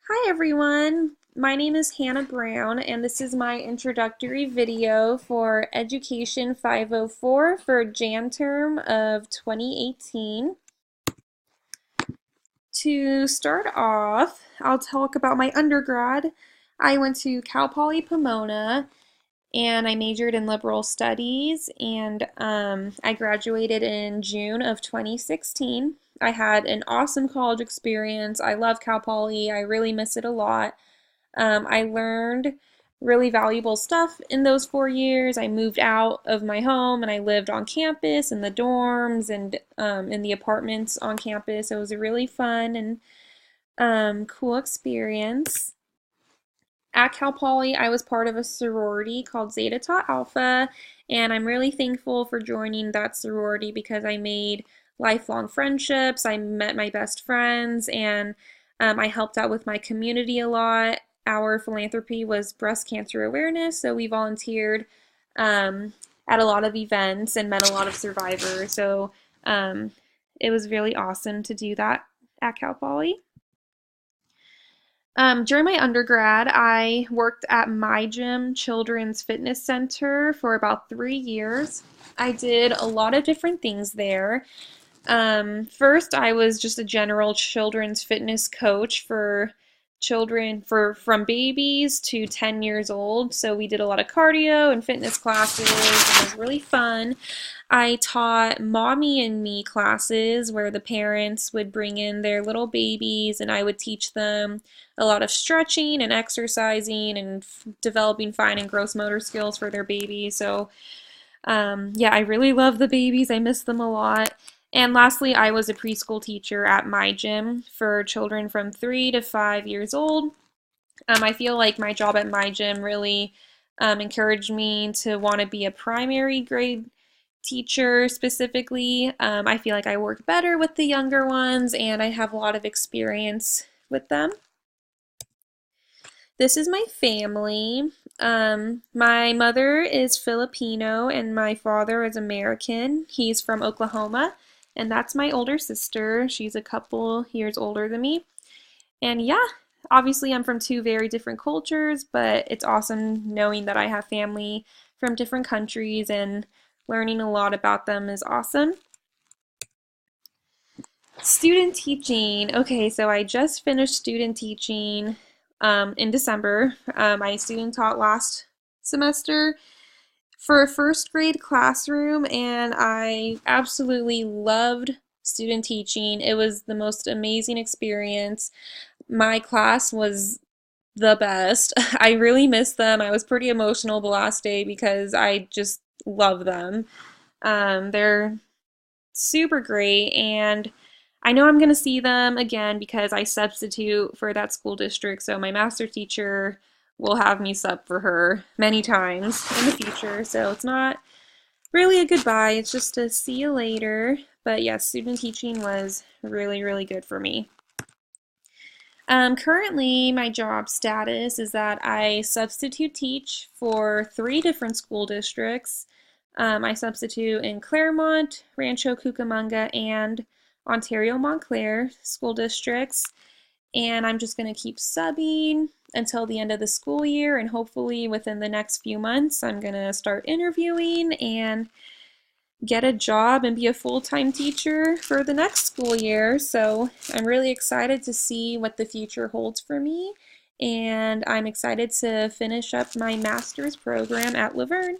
Hi everyone, my name is Hannah Brown and this is my introductory video for Education 504 for Jan term of 2018. To start off, I'll talk about my undergrad. I went to Cal Poly Pomona and I majored in liberal studies and I graduated in June of 2016. I had an awesome college experience. I love Cal Poly. I really miss it a lot. I learned really valuable stuff in those 4 years. I moved out of my home and I lived on campus in the dorms and in the apartments on campus. It was a really fun and cool experience. At Cal Poly, I was part of a sorority called Zeta Tau Alpha, and I'm really thankful for joining that sorority because I made lifelong friendships. I met my best friends, and I helped out with my community a lot. Our philanthropy was breast cancer awareness, so we volunteered at a lot of events and met a lot of survivors. So it was really awesome to do that at Cal Poly. During my undergrad, I worked at My Gym Children's Fitness Center for about 3 years. I did a lot of different things there. First, I was just a general children's fitness coach for children from babies to 10 years old. So we did a lot of cardio and fitness classes, and it was really fun. I taught mommy and me classes where the parents would bring in their little babies and I would teach them a lot of stretching and exercising and developing fine and gross motor skills for their babies. So yeah, I really love the babies. I miss them a lot. And lastly, I was a preschool teacher at my gym for children from 3 to 5 years old. I feel like my job at my gym really encouraged me to want to be a primary grade teacher specifically. I feel like I work better with the younger ones and I have a lot of experience with them. This is my family. My mother is Filipino and my father is American. He's from Oklahoma, and that's my older sister. She's a couple years older than me. And yeah, obviously I'm from two very different cultures, but it's awesome knowing that I have family from different countries and learning a lot about them is awesome. Student teaching. Okay, so I just finished student teaching in December. I student taught last semester for a first grade classroom, and I absolutely loved student teaching. It was the most amazing experience. My class was the best. I really missed them. I was pretty emotional the last day because I just love them. They're super great, and I know I'm going to see them again because I substitute for that school district, so my master teacher will have me sub for her many times in the future. So it's not really a goodbye, it's just a see you later. But yes, student teaching was really, really good for me. Currently, my job status is that I substitute teach for 3 different school districts. I substitute in Claremont, Rancho Cucamonga, and Ontario Montclair school districts. And I'm just going to keep subbing until the end of the school year. And hopefully, within the next few months, I'm going to start interviewing and get a job and be a full-time teacher for the next school year. So I'm really excited to see what the future holds for me. And I'm excited to finish up my master's program at Laverne.